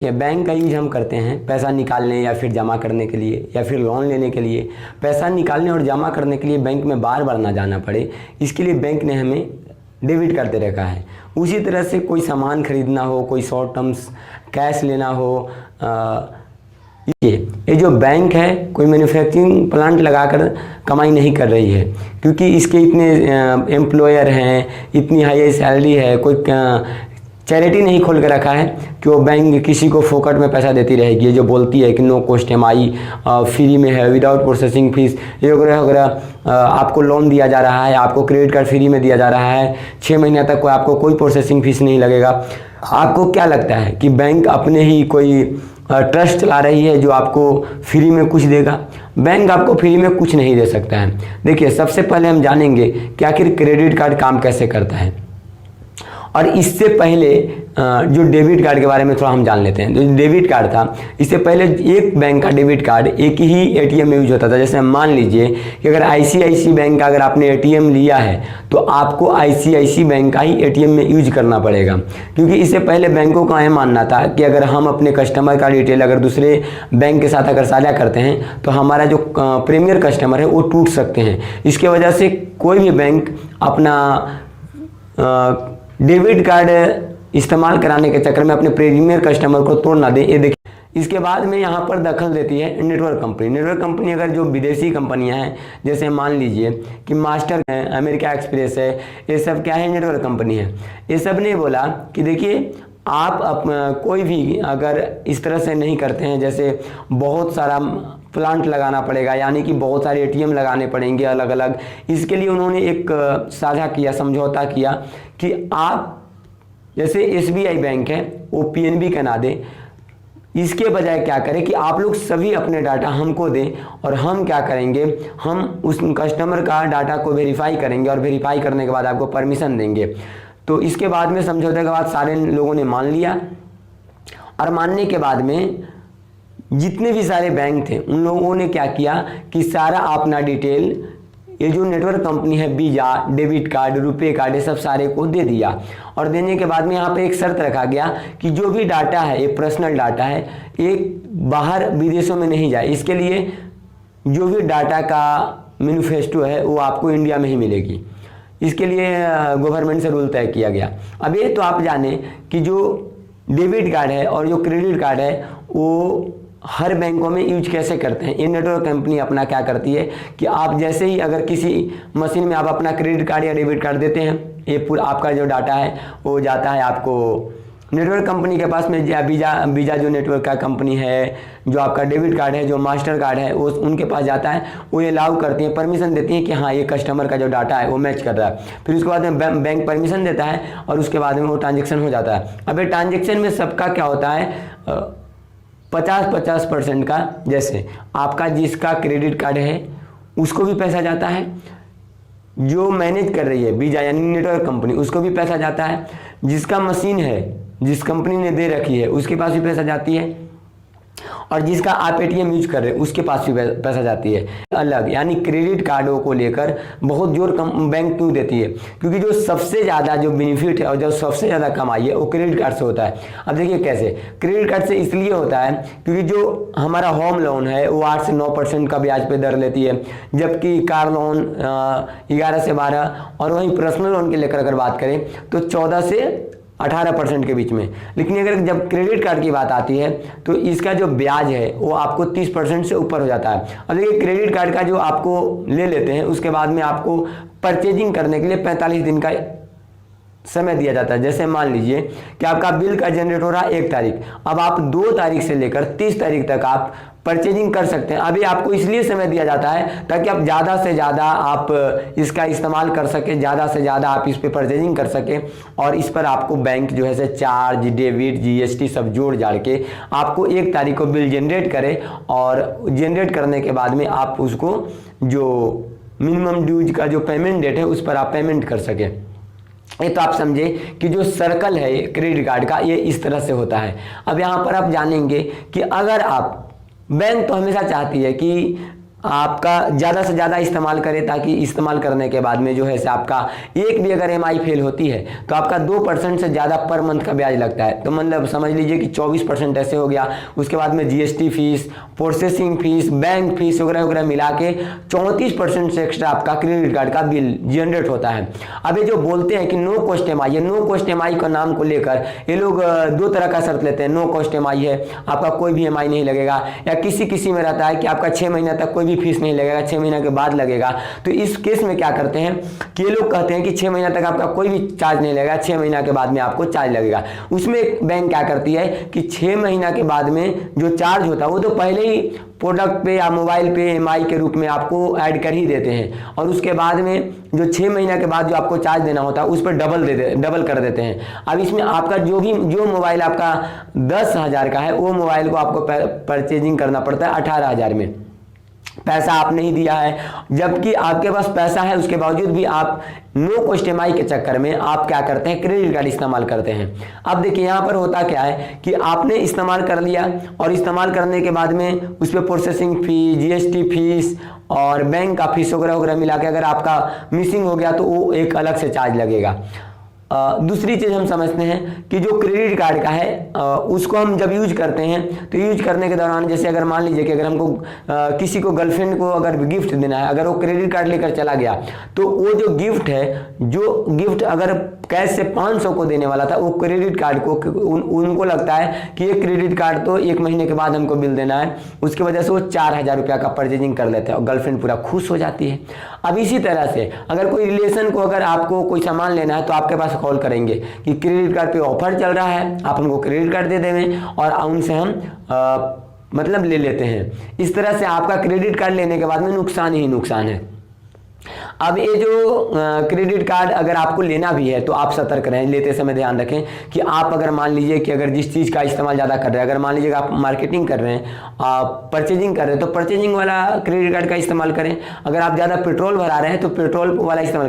ये बैंक का यूज हम करते हैं पैसा निकालने या फिर जमा करने के लिए या फिर लोन लेने के लिए। पैसा निकालने और जमा करने के लिए बैंक में बार बार ना जाना पड़े, इसके लिए बैंक ने हमें डेबिट कार्ड दे रखा है। उसी तरह से कोई सामान खरीदना हो, कोई शॉर्ट टर्म्स कैश लेना हो, ये जो बैंक है कोई मैन्युफैक्चरिंग प्लांट लगाकर कमाई नहीं कर रही है, क्योंकि इसके इतने एम्प्लॉयर हैं, इतनी हाई सैलरी है, कोई चैरिटी नहीं खोल के रखा है कि वो बैंक किसी को फोकट में पैसा देती रहेगी। ये जो बोलती है कि नो कॉस्ट EMI फ्री में है, विदाउट प्रोसेसिंग फीस, ये वगैरह वगैरह, आपको लोन दिया जा रहा है, आपको क्रेडिट कार्ड फ्री में दिया जा रहा है, 6 महीने तक आपको कोई प्रोसेसिंग फीस नहीं लगेगा। आपको क्या लगता है कि बैंक अपने ही कोई ट्रस्ट चला रही है जो आपको फ्री में कुछ देगा? बैंक आपको फ्री में कुछ नहीं दे सकता है। देखिए, सबसे पहले हम जानेंगे कि आखिर क्रेडिट कार्ड काम कैसे करता है, और इससे पहले जो डेबिट कार्ड के बारे में थोड़ा हम जान लेते हैं। जो डेबिट कार्ड था, इससे पहले एक बैंक का डेबिट कार्ड एक ही ATM में यूज होता था। जैसे मान लीजिए कि अगर ICICI बैंक का अगर आपने ATM लिया है तो आपको ICICI बैंक का ही ATM में यूज करना पड़ेगा, क्योंकि इससे पहले बैंकों का यह मानना था कि अगर हम अपने कस्टमर का डिटेल अगर दूसरे बैंक के साथ अगर साझा करते हैं तो हमारा जो प्रीमियर कस्टमर है वो टूट सकते हैं। इसके वजह से कोई भी बैंक अपना डेबिट कार्ड इस्तेमाल कराने के चक्कर में अपने प्रीमियर कस्टमर को तोड़ ना दे। ये देखिए, इसके बाद में यहाँ पर दखल देती है नेटवर्क कंपनी। नेटवर्क कंपनी अगर जो विदेशी कंपनियाँ हैं, जैसे मान लीजिए कि मास्टर है, अमेरिका एक्सप्रेस है, ये सब क्या है, नेटवर्क कंपनी है। ये सब ने बोला कि देखिए, आप कोई भी अगर इस तरह से नहीं करते हैं, जैसे बहुत सारा प्लांट लगाना पड़ेगा, यानी कि बहुत सारे ATM लगाने पड़ेंगे अलग अलग। इसके लिए उन्होंने एक साझा किया, समझौता किया कि आप जैसे SBI बैंक है वो PNB का ना दे, इसके बजाय क्या करें कि आप लोग सभी अपने डाटा हमको दें, और हम क्या करेंगे, हम उस कस्टमर का डाटा को वेरीफाई करेंगे, और वेरीफाई करने के बाद आपको परमिशन देंगे। तो इसके बाद में समझौते के बाद सारे लोगों ने मान लिया, और मानने के बाद में जितने भी सारे बैंक थे उन लोगों ने क्या किया कि सारा अपना डिटेल ये जो नेटवर्क कंपनी है, वीज़ा, डेबिट कार्ड, रुपए कार्ड, ये सब सारे को दे दिया। और देने के बाद में यहाँ पे एक शर्त रखा गया कि जो भी डाटा है, ये पर्सनल डाटा है, ये बाहर विदेशों में नहीं जाए। इसके लिए जो भी डाटा का मैनिफेस्टो है वो आपको इंडिया में ही मिलेगी। इसके लिए गवर्नमेंट से रूल तय किया गया। अब ये तो आप जाने कि जो डेबिट कार्ड है और जो क्रेडिट कार्ड है वो हर बैंकों में यूज कैसे करते हैं। ये नेटवर्क कंपनी अपना क्या करती है कि आप जैसे ही अगर किसी मशीन में आप अपना क्रेडिट कार्ड या डेबिट कार्ड देते हैं, ये पूरा आपका जो डाटा है वो जाता है आपको नेटवर्क कंपनी के पास में। वीज़ा जो नेटवर्क का कंपनी है, जो आपका डेबिट कार्ड है, जो मास्टर कार्ड है, वो उनके पास जाता है। वो ये अलाउ करती हैं, परमिशन देती हैं कि हाँ ये कस्टमर का जो डाटा है वो मैच कर रहा है। फिर उसके बाद में बैंक परमिशन देता है, और उसके बाद में वो ट्रांजेक्शन हो जाता है। अब ये ट्रांजेक्शन में सबका क्या होता है, 50-50% का। जैसे आपका जिसका क्रेडिट कार्ड है उसको भी पैसा जाता है, जो मैनेज कर रही है वीज़ा यानी नेटवर्क कंपनी उसको भी पैसा जाता है, जिसका मशीन है जिस कंपनी ने दे रखी है उसके पास भी पैसा जाती है, और जिसका आप ATM यूज कर रहे हैं उसके पास भी पैसा जाती है अलग। यानी क्रेडिट कार्डों को लेकर बहुत जोर बैंक क्यों देती है, क्योंकि जो सबसे ज़्यादा जो बेनिफिट है और जो सबसे ज़्यादा कमाई है वो क्रेडिट कार्ड से होता है। अब देखिए कैसे, क्रेडिट कार्ड से इसलिए होता है क्योंकि जो हमारा होम लोन है वो 8 से 9% का ब्याज पे दर लेती है, जबकि कार लोन 11 से 12, और वहीं पर्सनल लोन के लेकर अगर बात करें तो 14 से 18% के बीच में। लेकिन अगर जब क्रेडिट कार्ड की बात आती है तो इसका जो ब्याज है वो आपको 30% से ऊपर हो जाता है। अब देखिए, क्रेडिट कार्ड का जो आपको ले लेते हैं उसके बाद में आपको परचेजिंग करने के लिए 45 दिन का समय दिया जाता है। जैसे मान लीजिए कि आपका बिल का जनरेट हो रहा है 1 तारीख, अब आप 2 तारीख से लेकर 30 तारीख तक आप परचेजिंग कर सकते हैं। अभी आपको इसलिए समय दिया जाता है ताकि आप ज़्यादा से ज़्यादा आप इसका इस्तेमाल कर सकें, ज़्यादा से ज़्यादा आप इस पर परचेजिंग कर सकें, और इस पर आपको बैंक जो है से चार्ज, डेबिट, GST सब जोड़ जाड़ के आपको 1 तारीख को बिल जनरेट करे, और जनरेट करने के बाद में आप उसको जो मिनिमम ड्यूज का जो पेमेंट डेट है उस पर आप पेमेंट कर सकें। ये तो आप समझे कि जो सर्कल है क्रेडिट कार्ड का ये इस तरह से होता है। अब यहाँ पर आप जानेंगे कि अगर आप बैंक तो हमेशा चाहती है कि आपका ज़्यादा से ज़्यादा इस्तेमाल करें, ताकि इस्तेमाल करने के बाद में जो है से आपका एक भी अगर EMI फेल होती है तो आपका 2% से ज़्यादा पर मंथ का ब्याज लगता है। तो मतलब समझ लीजिए कि 24% ऐसे हो गया। उसके बाद में GST fees, processing fees, bank fees वगैरह वगैरह मिला के 34% से एक्स्ट्रा आपका क्रेडिट कार्ड का बिल जनरेट होता है। अब ये जो बोलते हैं कि नो कॉस्ट EMI, ये नो कॉस्ट EMI का नाम को लेकर ये लोग दो तरह का शर्त लेते हैं। नो कॉस्ट EMI है, आपका कोई भी EMI नहीं लगेगा, या किसी में रहता है कि आपका 6 महीना तक कोई भी फीस नहीं लगेगा, 6 महीना के बाद लगेगा। तो इस केस में क्या करते हैं कि ये लोग कहते हैं कि 6 महीना तक आपका कोई भी चार्ज नहीं लगेगा, 6 महीना के बाद में आपको चार्ज लगेगा। उसमें बैंक क्या करती है कि 6 महीना के बाद में जो चार्ज होता है वो तो पहले ही प्रोडक्ट पे या मोबाइल पे EMI के रूप में आपको ऐड कर ही देते हैं, और उसके बाद में जो 6 महीना के बाद जो आपको चार्ज देना होता है उस पर डबल कर देते हैं। अब इसमें आपका जो मोबाइल आपका 10,000 का है वो मोबाइल को आपको परचेजिंग करना पड़ता है 18,000 में। पैसा आप नहीं दिया है, जबकि आपके पास पैसा है, उसके बावजूद भी आप नो कॉस्ट EMI के चक्कर में आप क्या करते हैं, क्रेडिट कार्ड इस्तेमाल करते हैं। अब देखिए यहाँ पर होता क्या है कि आपने इस्तेमाल कर लिया, और इस्तेमाल करने के बाद में उस पर प्रोसेसिंग फी, GST फीस और बैंक का फीस वगैरह वगैरह मिला के अगर आपका मिसिंग हो गया तो वो एक अलग से चार्ज लगेगा। दूसरी चीज़ हम समझते हैं कि जो क्रेडिट कार्ड का है उसको हम जब यूज करते हैं तो यूज करने के दौरान, जैसे अगर मान लीजिए कि अगर हमको किसी को, गर्लफ्रेंड को अगर गिफ्ट देना है, अगर वो क्रेडिट कार्ड लेकर चला गया तो वो जो गिफ्ट है, जो गिफ्ट अगर कैश से 500 को देने वाला था, वो क्रेडिट कार्ड को उनको लगता है कि ये क्रेडिट कार्ड तो 1 महीने के बाद हमको बिल देना है, उसकी वजह से वो 4,000 रुपया का परचेजिंग कर लेते हैं और गर्लफ्रेंड पूरा खुश हो जाती है। अब इसी तरह से अगर कोई रिलेशन को, अगर आपको कोई सामान लेना है तो आपके पास कॉल करेंगे कि क्रेडिट कार्ड पे ऑफर चल रहा है, आप हमको क्रेडिट कार्ड दे देंगे, और उनसे हम मतलब ले लेते हैं। इस तरह से आपका क्रेडिट कार्ड लेने के बाद में नुकसान ही नुकसान है। अब ये जो क्रेडिट कार्ड अगर आपको लेना भी है तो आप सतर्क रहें, लेते समय ध्यान रखें कि आप अगर मान लीजिए कि अगर जिस चीज़ का इस्तेमाल ज़्यादा कर रहे हैं, अगर मान लीजिए आप मार्केटिंग कर रहे हैं, आप परचेजिंग कर रहे हैं, तो परचेजिंग वाला क्रेडिट कार्ड का इस्तेमाल करें। अगर आप ज़्यादा पेट्रोल भरा रहे हैं तो पेट्रोल वाला इस्तेमाल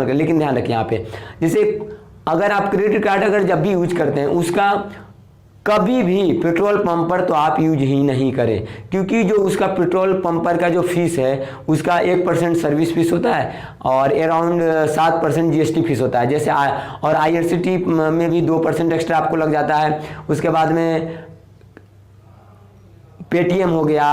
करें, लेकिन ध्यान रखें यहाँ पे, जैसे अगर आप क्रेडिट कार्ड अगर जब भी यूज करते हैं उसका कभी भी पेट्रोल पंप पर तो आप यूज ही नहीं करें, क्योंकि जो उसका पेट्रोल पंप पर का जो फीस है उसका 1% सर्विस फीस होता है और अराउंड 7% GST फीस होता है। जैसे और IRCT में भी 2% एक्स्ट्रा आपको लग जाता है। उसके बाद में पेटीएम हो गया,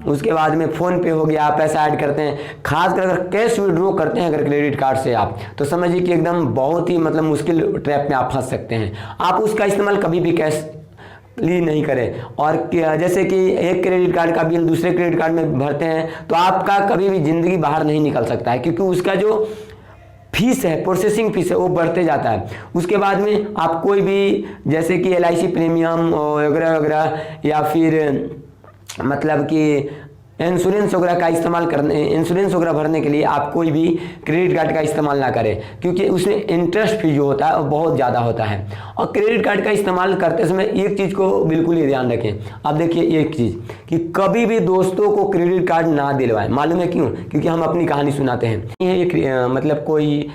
उसके बाद में फ़ोन पे हो गया, पैसा ऐड करते हैं। खासकर अगर कैश विड्रॉ करते हैं अगर क्रेडिट कार्ड से आप, तो समझिए कि एकदम बहुत ही मतलब मुश्किल ट्रैप में आप फंस सकते हैं। आप उसका इस्तेमाल कभी भी कैश ली नहीं करें। और जैसे कि एक क्रेडिट कार्ड का बिल दूसरे क्रेडिट कार्ड में भरते हैं तो आपका कभी भी ज़िंदगी बाहर नहीं निकल सकता है, क्योंकि उसका जो फीस है, प्रोसेसिंग फीस है, वो बढ़ते जाता है। उसके बाद में आप कोई भी जैसे कि LIC प्रीमियम वगैरह वगैरह, या फिर मतलब कि इंश्योरेंस वगैरह का इस्तेमाल करने, इंश्योरेंस वगैरह भरने के लिए आप कोई भी क्रेडिट कार्ड का इस्तेमाल ना करें, क्योंकि उसमें इंटरेस्ट फी जो होता है वो बहुत ज़्यादा होता है। और क्रेडिट कार्ड का इस्तेमाल करते समय एक चीज़ को बिल्कुल ही ध्यान रखें। अब देखिए एक चीज़ कि कभी भी दोस्तों को क्रेडिट कार्ड ना दिलवाएं। मालूम है क्यों? क्योंकि हम अपनी कहानी सुनाते हैं। ये एक मतलब कोई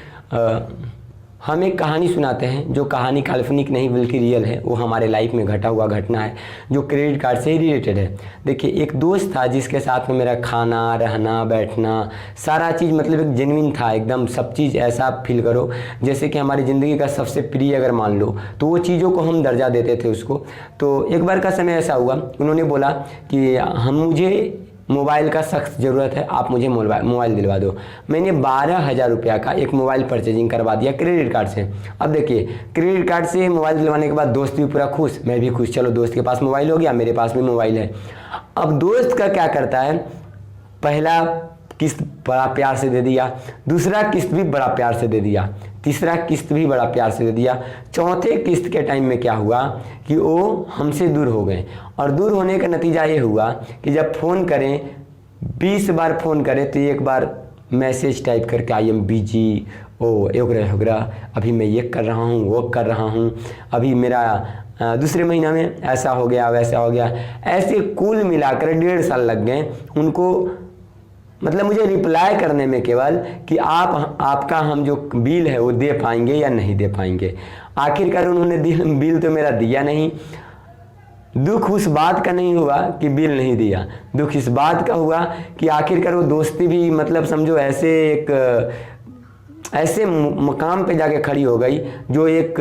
हम एक कहानी सुनाते हैं जो कहानी काल्पनिक नहीं बल्कि रियल है, वो हमारे लाइफ में घटा हुआ घटना है जो क्रेडिट कार्ड से ही रिलेटेड है। देखिए एक दोस्त था जिसके साथ में मेरा खाना, रहना, बैठना सारा चीज़ मतलब एक जेन्युइन था, एकदम सब चीज़ ऐसा फील करो जैसे कि हमारी ज़िंदगी का सबसे प्रिय अगर मान लो, तो वो चीज़ों को हम दर्जा देते थे उसको। तो एक बार का समय ऐसा हुआ, उन्होंने बोला कि मुझे मोबाइल का सख्त ज़रूरत है, आप मुझे मोबाइल दिलवा दो। मैंने 12,000 रुपया का एक मोबाइल परचेजिंग करवा दिया क्रेडिट कार्ड से। अब देखिए क्रेडिट कार्ड से मोबाइल दिलवाने के बाद दोस्त भी पूरा खुश, मैं भी खुश, चलो दोस्त के पास मोबाइल हो गया, मेरे पास भी मोबाइल है। अब दोस्त का क्या करता है, पहला किस्त बड़ा प्यार से दे दिया, दूसरा किस्त भी बड़ा प्यार से दे दिया, तीसरा किस्त भी बड़ा प्यार से दे दिया, चौथे किस्त के टाइम में क्या हुआ कि वो हमसे दूर हो गए। और दूर होने का नतीजा ये हुआ कि जब फ़ोन करें, 20 बार फ़ोन करें तो एक बार मैसेज टाइप करके आई एम बिजी, वगैरह अभी मैं ये कर रहा हूँ, वो कर रहा हूँ, अभी मेरा दूसरे महीना में ऐसा हो गया, वैसा हो गया। ऐसे कुल मिलाकर 1.5 साल लग गए उनको, मतलब मुझे रिप्लाई करने में केवल कि आपका हम जो बिल है वो दे पाएंगे या नहीं दे पाएंगे। आखिरकार उन्होंने बिल तो मेरा दिया नहीं। दुख उस बात का नहीं हुआ कि बिल नहीं दिया, दुख इस बात का हुआ कि आखिरकार वो दोस्ती भी मतलब समझो ऐसे मकाम पे जाके खड़ी हो गई जो एक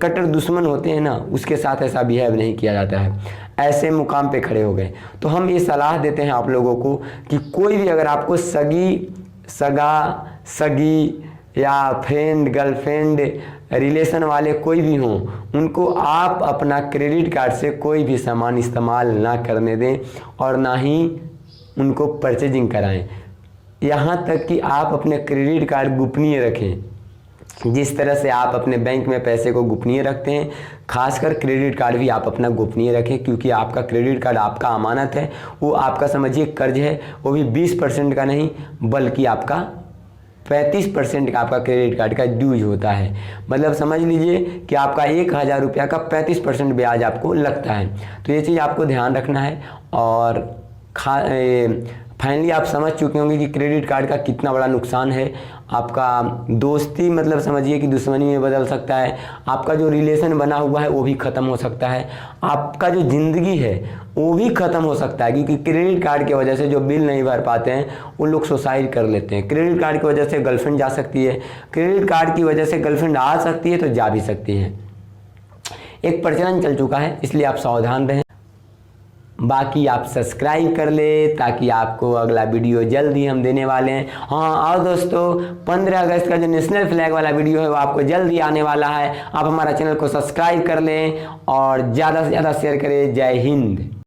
कट्टर दुश्मन होते हैं ना, उसके साथ ऐसा बिहेव नहीं किया जाता है, ऐसे मुकाम पे खड़े हो गए। तो हम ये सलाह देते हैं आप लोगों को कि कोई भी अगर आपको सगी या फ्रेंड गर्लफ्रेंड रिलेशन वाले कोई भी हों, उनको आप अपना क्रेडिट कार्ड से कोई भी सामान इस्तेमाल ना करने दें और ना ही उनको परचेजिंग कराएं। यहाँ तक कि आप अपने क्रेडिट कार्ड गोपनीय रखें। जिस तरह से आप अपने बैंक में पैसे को गोपनीय रखते हैं, खासकर क्रेडिट कार्ड भी आप अपना गोपनीय रखें, क्योंकि आपका क्रेडिट कार्ड आपका अमानत है। वो आपका समझिए कर्ज है, वो भी 20% का नहीं बल्कि आपका 35% का आपका क्रेडिट कार्ड का ड्यूज होता है। मतलब समझ लीजिए कि आपका 1000 रुपया का 35% ब्याज आपको लगता है। तो ये चीज़ आपको ध्यान रखना है। और फाइनली आप समझ चुके होंगे कि क्रेडिट कार्ड का कितना बड़ा नुकसान है। आपका दोस्ती मतलब समझिए कि दुश्मनी में बदल सकता है, आपका जो रिलेशन बना हुआ है वो भी ख़त्म हो सकता है, आपका जो ज़िंदगी है वो भी ख़त्म हो सकता है, क्योंकि क्रेडिट कार्ड की वजह से जो बिल नहीं भर पाते हैं वो लोग सुसाइड कर लेते हैं। क्रेडिट कार्ड की वजह से गर्लफ्रेंड जा सकती है, क्रेडिट कार्ड की वजह से गर्लफ्रेंड आ सकती है तो जा भी सकती है। एक प्रचलन चल चुका है, इसलिए आप सावधान रहें। बाकी आप सब्सक्राइब कर ले ताकि आपको अगला वीडियो जल्द ही हम देने वाले हैं। हाँ, और दोस्तों 15 अगस्त का जो नेशनल फ्लैग वाला वीडियो है वो आपको जल्द ही आने वाला है। आप हमारा चैनल को सब्सक्राइब कर लें और ज़्यादा से ज़्यादा शेयर करें। जय हिंद।